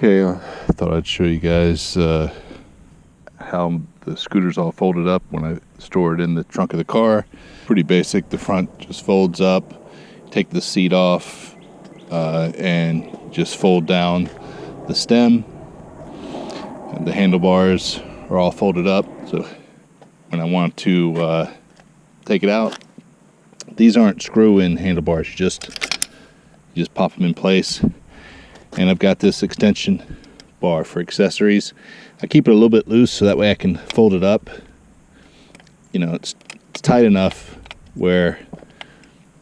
Okay, I thought I'd show you guys how the scooter's all folded up when I store it in the trunk of the car. Pretty basic. The front just folds up, take the seat off, and just fold down the stem. And the handlebars are all folded up, so when I want to take it out, these aren't screw-in handlebars, you just pop them in place. And I've got this extension bar for accessories. I keep it a little bit loose so that way I can fold it up. You know, it's tight enough where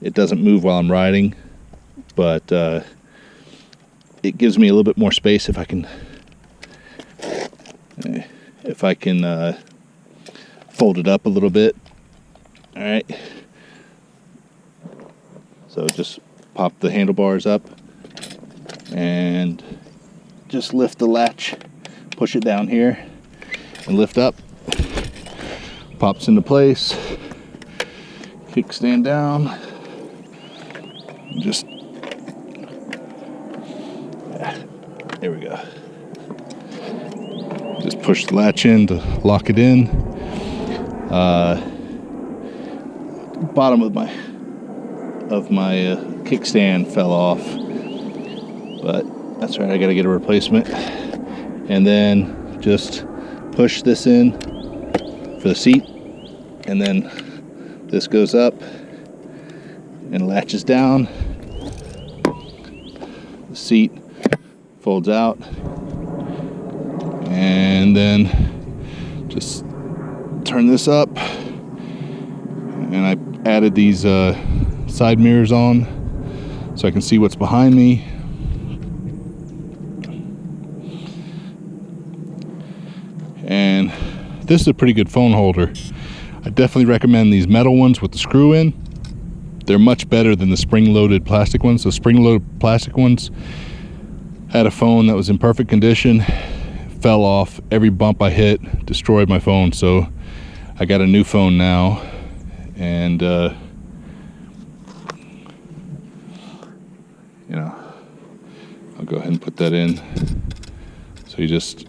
it doesn't move while I'm riding, but it gives me a little bit more space if I can fold it up a little bit. All right. So just pop the handlebars up and just lift the latch, push it down here and lift up. Pops into place. Kickstand down. Just, there we go. Just push the latch in to lock it in. Bottom of my kickstand fell off, but that's right, I gotta get a replacement. And then just push this in for the seat, and then this goes up and latches down. The seat folds out, and then just turn this up, and I added these side mirrors on so I can see what's behind me. And this is a pretty good phone holder. I definitely recommend these metal ones with the screw in. They're much better than the spring-loaded plastic ones. The spring-loaded plastic ones had a phone that was in perfect condition, fell off. Every bump I hit destroyed my phone. So I got a new phone now, and you know, I'll go ahead and put that in. So you just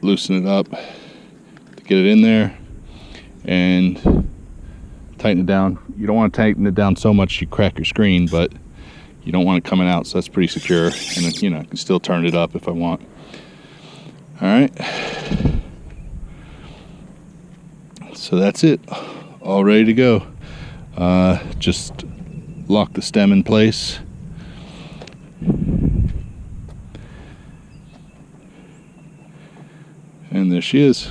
loosen it up to get it in there and tighten it down. You don't want to tighten it down so much you crack your screen, but you don't want it coming out, so that's pretty secure. And then, you know, I can still turn it up if I want. All right, so that's it, all ready to go. Just lock the stem in place. And there she is.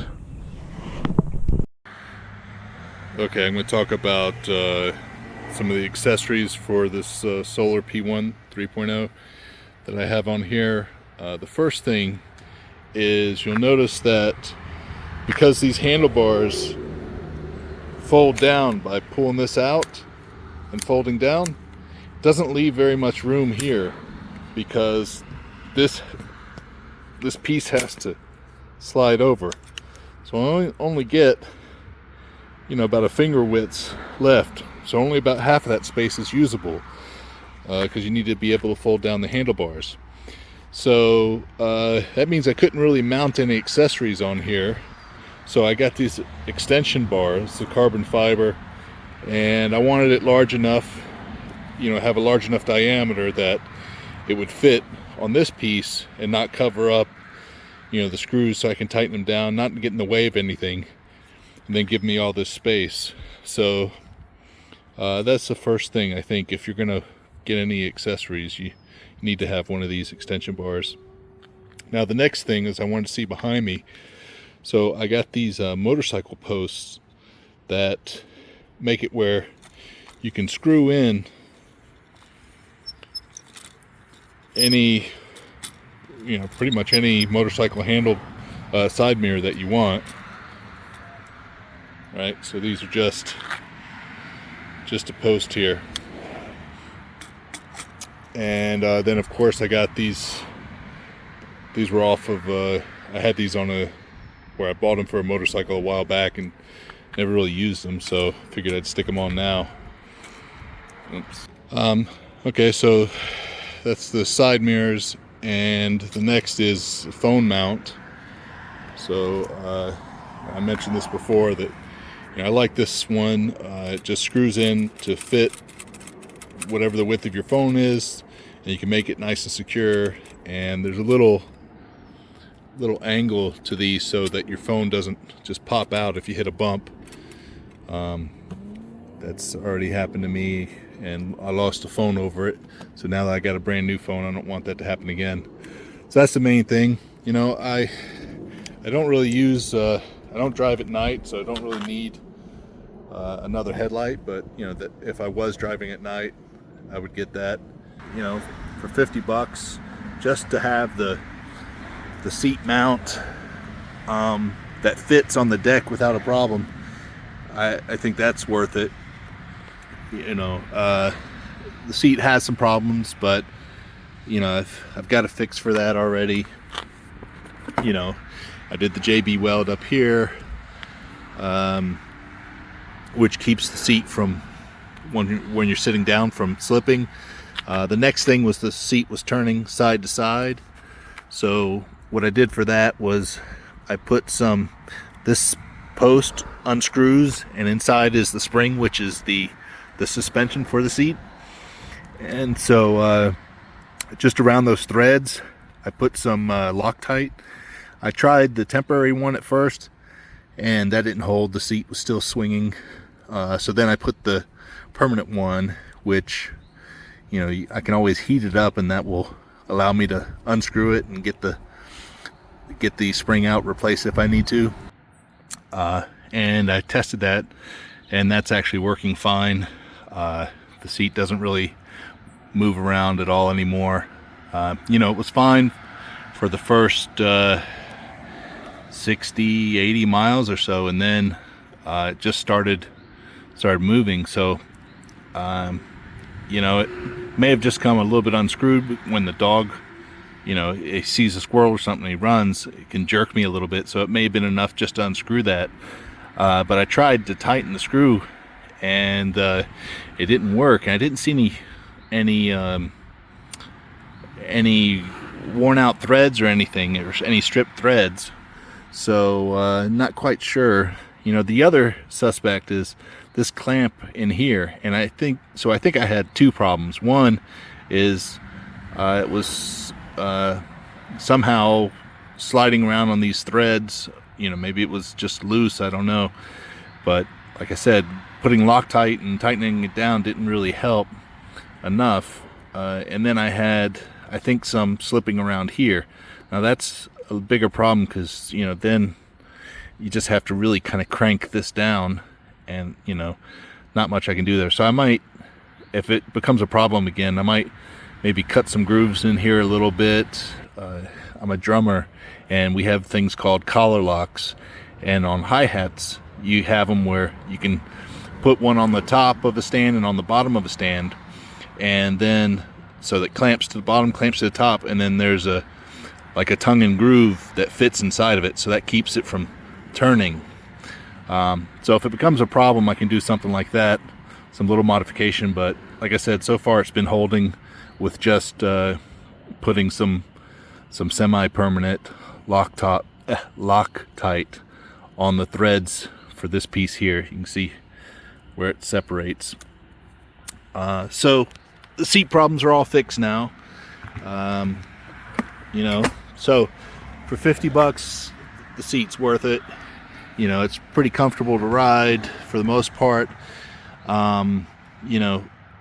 Okay, I'm going to talk about some of the accessories for this Solar P1 3.0 that I have on here. The first thing is you'll notice that because these handlebars fold down by pulling this out and folding down, it doesn't leave very much room here, because this piece has to slide over. So I only get, you know, about a finger width left. So only about half of that space is usable, because you need to be able to fold down the handlebars. So that means I couldn't really mount any accessories on here. So I got these extension bars, the carbon fiber, and I wanted it large enough, you know, have a large enough diameter that it would fit on this piece and not cover up, you know, the screws, so I can tighten them down, not get in the way of anything, and then give me all this space. So that's the first thing. I think if you're gonna get any accessories, you need to have one of these extension bars. Now the next thing is I wanted to see behind me. So I got these motorcycle posts that make it where you can screw in any, you know, pretty much any motorcycle handle side mirror that you want. Right, so these are just a post here, and then of course I got these were off of I had these on where I bought them for a motorcycle a while back and never really used them, so figured I'd stick them on now. Oops. Okay, so that's the side mirrors and the next is phone mount. So I mentioned this before that I like this one. It just screws in to fit whatever the width of your phone is, and you can make it nice and secure. And there's a little angle to these so that your phone doesn't just pop out if you hit a bump. That's already happened to me, and I lost a phone over it. So now that I got a brand new phone, I don't want that to happen again. So that's the main thing. I don't really use I don't drive at night, so I don't really need another headlight. But that if I was driving at night, I would get that. For $50, just to have the seat mount that fits on the deck without a problem, I think that's worth it. The seat has some problems, but I've got a fix for that already. I did the JB Weld up here, which keeps the seat from, when you're sitting down, from slipping. The next thing was the seat was turning side to side. So what I did for that was I put this post unscrews, and inside is the spring, which is the suspension for the seat. And so just around those threads, I put some Loctite. I tried the temporary one at first, and that didn't hold. The seat was still swinging. So then I put the permanent one, which I can always heat it up, and that will allow me to unscrew it and get the spring out, replace it if I need to. And I tested that, and that's actually working fine. The seat doesn't really move around at all anymore. It was fine for the first 60, 80 miles or so, and then it just started moving. So it may have just come a little bit unscrewed. When the dog he sees a squirrel or something, he runs, it can jerk me a little bit, so it may have been enough just to unscrew that. But I tried to tighten the screw, and it didn't work. And I didn't see any worn out threads or anything, or any stripped threads. So not quite sure. The other suspect is this clamp in here, and I think I had two problems. One is it was somehow sliding around on these threads. Maybe it was just loose, I don't know. But like I said, putting Loctite and tightening it down didn't really help enough. And then I had, I think, some slipping around here. Now that's a bigger problem, because then you just have to really kind of crank this down, and not much I can do there. So I might, if it becomes a problem again, I might maybe cut some grooves in here a little bit. I'm a drummer, and we have things called collar locks, and on hi-hats you have them where you can put one on the top of a stand and on the bottom of a stand, and then so that clamps to the bottom, clamps to the top, and then there's a tongue and groove that fits inside of it, so that keeps it from turning. So if it becomes a problem, I can do something like that, some little modification. But like I said, so far it's been holding with just putting some semi-permanent Loctite on the threads for this piece here. You can see where it separates. So the seat problems are all fixed now. So for $50, the seat's worth it. It's pretty comfortable to ride for the most part.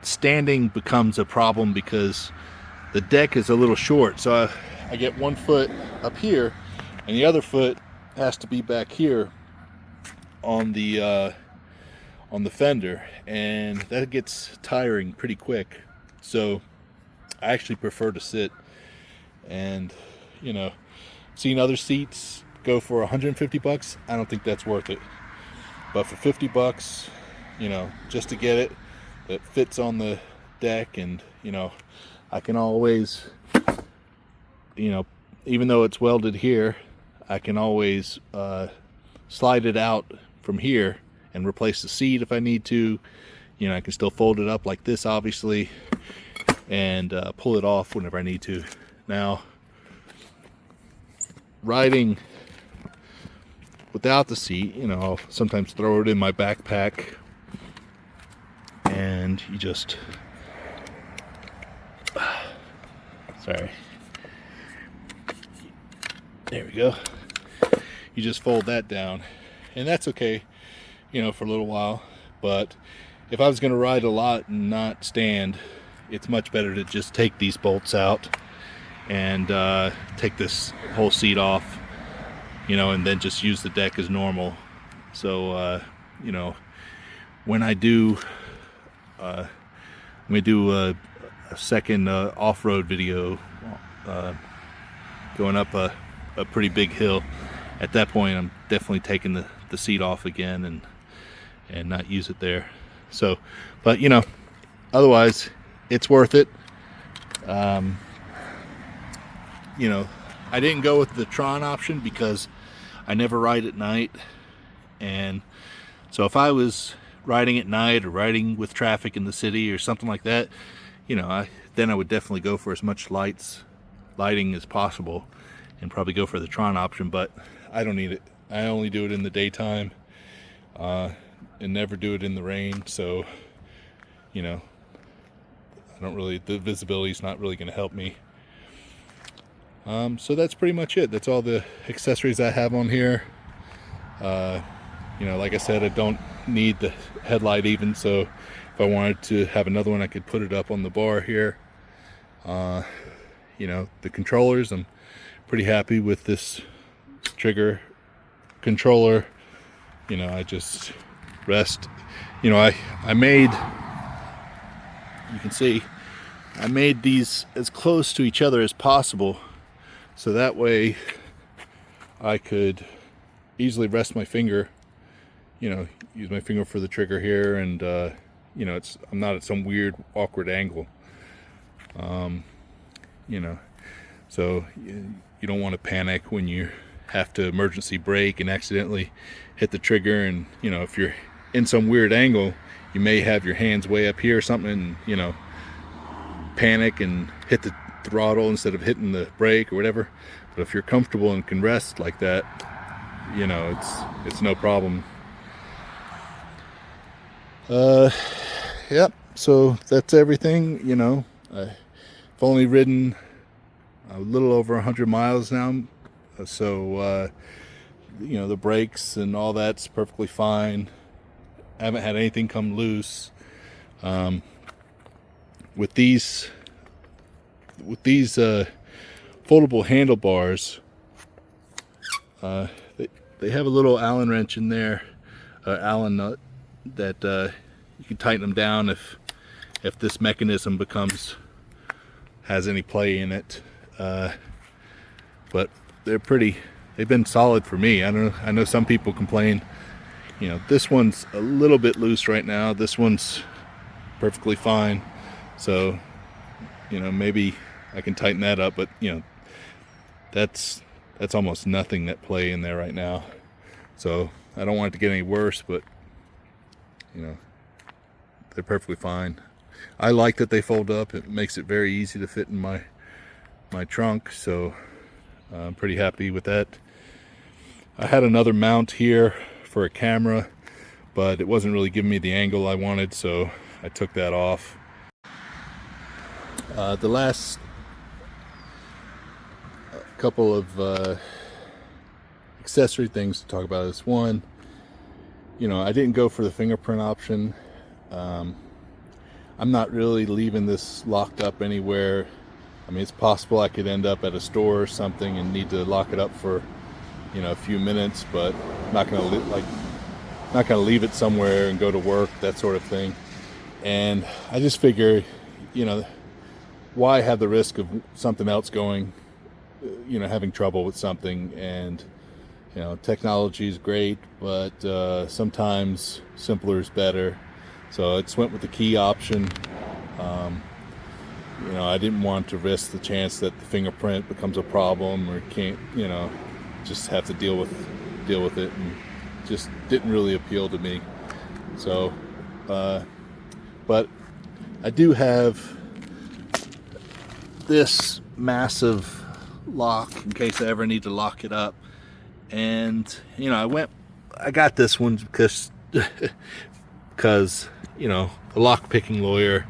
Standing becomes a problem because the deck is a little short. So I get one foot up here, and the other foot has to be back here on the fender, and that gets tiring pretty quick. So I actually prefer to sit. And seeing other seats go for $150, I don't think that's worth it. But for $50, just to get it that fits on the deck, and I can always, even though it's welded here, I can always slide it out from here and replace the seat if I need to. I can still fold it up like this, obviously, and pull it off whenever I need to. Now, riding without the seat, you know, I'll sometimes throw it in my backpack and you just, sorry, there we go. You just fold that down, and that's okay, you know, for a little while. But if I was going to ride a lot and not stand, it's much better to just take these bolts out and take this whole seat off, you know, and then just use the deck as normal. So you know, when I do I'm gonna do a second off-road video going up a pretty big hill. At that point, I'm definitely taking the seat off again and not use it there. So, but you know, otherwise it's worth it. You know, I didn't go with the Tron option because I never ride at night, and so if I was riding at night or riding with traffic in the city or something like that, you know, then I would definitely go for as much lighting as possible and probably go for the Tron option. But I don't need it. I only do it in the daytime and never do it in the rain. So, you know, the visibility is not really going to help me. So that's pretty much it. That's all the accessories I have on here. You know, like I said, I don't need the headlight even, so if I wanted to have another one, I could put it up on the bar here. You know, the controllers, I'm pretty happy with this trigger controller. You know, I just rest. You know, I made, you can see, I made these as close to each other as possible, so that way I could easily rest my finger, you know, use my finger for the trigger here, and you know, I'm not at some weird awkward angle. You know, so you don't want to panic when you have to emergency brake and accidentally hit the trigger, and you know, if you're in some weird angle, you may have your hands way up here or something, and you know, panic and hit the throttle instead of hitting the brake or whatever. But if you're comfortable and can rest like that, you know, it's no problem. Yep, so that's everything. You know, I've only ridden a little over 100 miles now, so you know, the brakes and all that's perfectly fine. I haven't had anything come loose. With these foldable handlebars, they have a little Allen wrench in there, Allen nut, that you can tighten them down if this mechanism has any play in it. But they've been solid for me. I know some people complain, you know, this one's a little bit loose right now, this one's perfectly fine. So, you know, maybe I can tighten that up, but you know, that's almost nothing that play in there right now. So I don't want it to get any worse, but you know, they're perfectly fine. I like that they fold up. It makes it very easy to fit in my trunk, so I'm pretty happy with that. I had another mount here for a camera, but it wasn't really giving me the angle I wanted, so I took that off. The last couple of accessory things to talk about is, one, you know, I didn't go for the fingerprint option. I'm not really leaving this locked up anywhere. I mean, it's possible I could end up at a store or something and need to lock it up for, you know, a few minutes, but I'm not gonna leave it somewhere and go to work, that sort of thing. And I just figure, you know, why have the risk of something else going, you know, having trouble with something? And you know, technology is great, but sometimes simpler is better. So I just went with the key option. You know, I didn't want to risk the chance that the fingerprint becomes a problem, or can't, you know, just have to deal with it, and just didn't really appeal to me. So, but I do have this massive lock in case I ever need to lock it up. And you know, I got this one because you know, a lock picking lawyer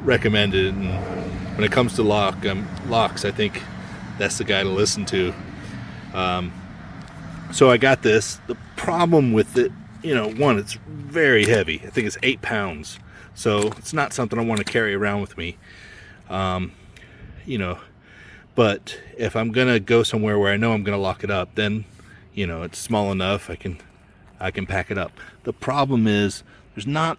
recommended it, and when it comes to locks, I think that's the guy to listen to. So I got this. The problem with it, you know, one, it's very heavy. I think it's 8 pounds, so it's not something I want to carry around with me. You know, but if I'm gonna go somewhere where I know I'm gonna lock it up, then you know, it's small enough I can pack it up. The problem is there's not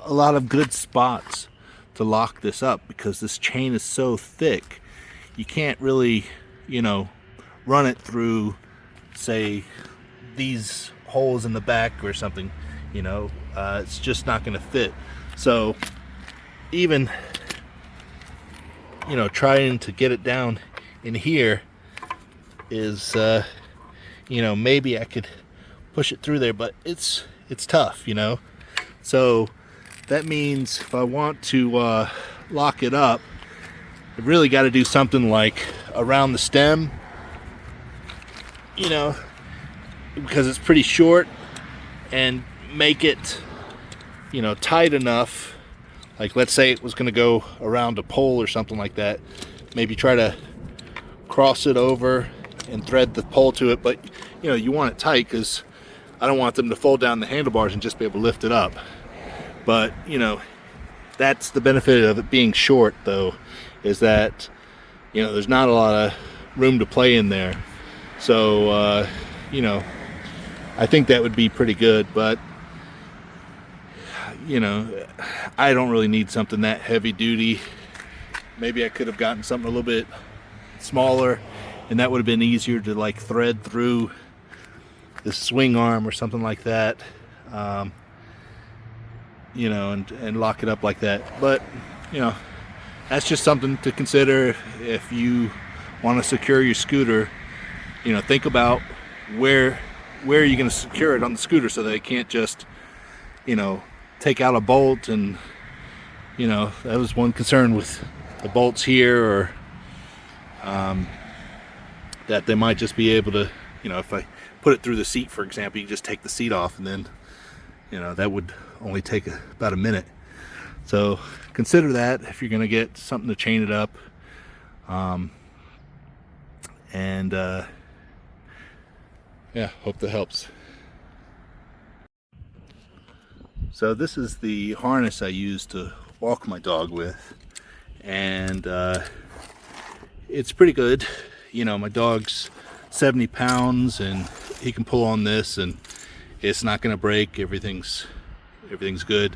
a lot of good spots to lock this up because this chain is so thick. You can't really, you know, run it through, say, these holes in the back or something. You know, it's just not going to fit. So even, you know, trying to get it down in here is, you know, maybe I could push it through there, but it's tough, you know. So that means if I want to lock it up, I've really got to do something like around the stem, you know, because it's pretty short, and make it, you know, tight enough. Like, let's say it was going to go around a pole or something like that. Maybe try to cross it over and thread the pole to it, but you know, you want it tight because I don't want them to fold down the handlebars and just be able to lift it up. But you know, that's the benefit of it being short, though, is that, you know, there's not a lot of room to play in there. So you know, I think that would be pretty good, but you know, I don't really need something that heavy duty. Maybe I could have gotten something a little bit smaller, and that would have been easier to like thread through the swing arm or something like that, you know, and lock it up like that. But you know, that's just something to consider if you want to secure your scooter. You know, think about where are you going to secure it on the scooter so that it can't just, you know, take out a bolt. And you know, that was one concern with the bolts here, or that they might just be able to, you know, if I put it through the seat, for example, you just take the seat off, and then, you know, that would only take about a minute. So consider that if you're going to get something to chain it up. Yeah, hope that helps. So this is the harness I use to walk my dog with, and it's pretty good. You know, my dog's 70 pounds and he can pull on this and it's not going to break. Everything's good.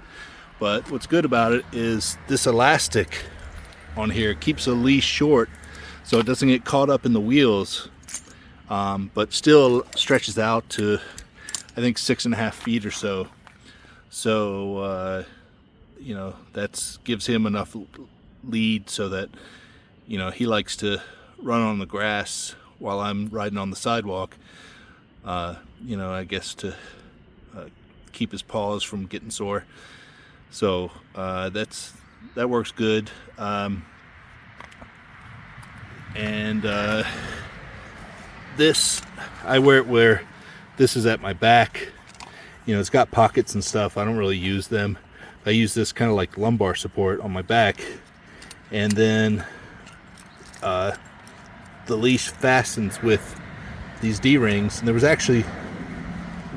But what's good about it is this elastic on here keeps the leash short so it doesn't get caught up in the wheels, but still stretches out to, I think, 6.5 feet or so. So you know, that gives him enough lead so that, you know, he likes to run on the grass while I'm riding on the sidewalk, you know, I guess to keep his paws from getting sore. So that works good. This, I wear it where this is at my back. You know, it's got pockets and stuff. I don't really use them. I use this kind of like lumbar support on my back, and then the leash fastens with these D-rings, and there was actually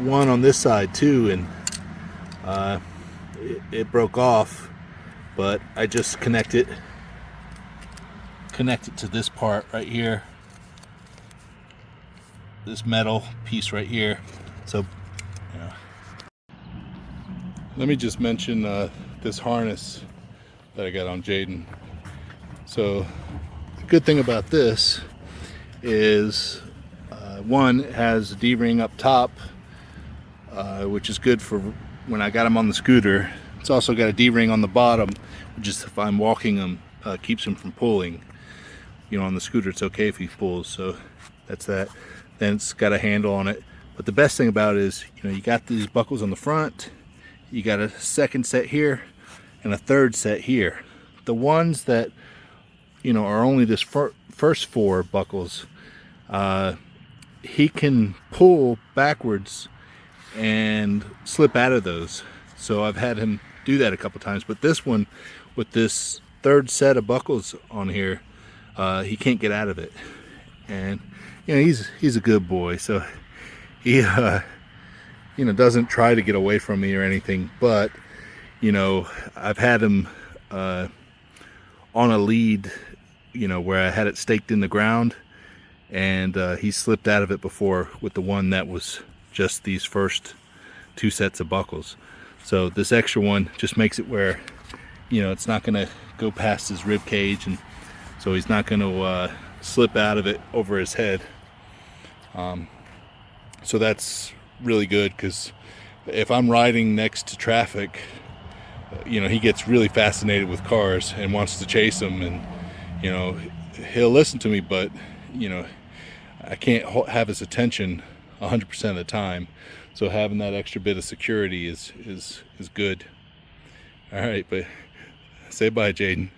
one on this side too, and it broke off, but I just connect it to this part right here, this metal piece right here. So yeah. Let me just mention this harness that I got on Jaden. So the good thing about this is, one, it has a D-ring up top, which is good for when I got him on the scooter. It's also got a D-ring on the bottom, which is if I'm walking him, keeps him from pulling. You know, on the scooter it's okay if he pulls, so that's that. Then it's got a handle on it. But the best thing about it is, you know, you got these buckles on the front, you got a second set here and a third set here. The ones that, are only this first 4 buckles, he can pull backwards and slip out of those. So I've had him do that a couple times, but this one, with this 3rd set of buckles on here, he can't get out of it. And he's a good boy, so he doesn't try to get away from me or anything. But I've had him on a lead, where I had it staked in the ground, and he slipped out of it before with the one that was just these first 2 sets of buckles. So this extra one just makes it where it's not going to go past his rib cage, and so he's not going to slip out of it over his head. So that's really good, because if I'm riding next to traffic, he gets really fascinated with cars and wants to chase them, and he'll listen to me, but I can't have his attention 100% of the time. So having that extra bit of security is good. All right, but say bye, Jaden.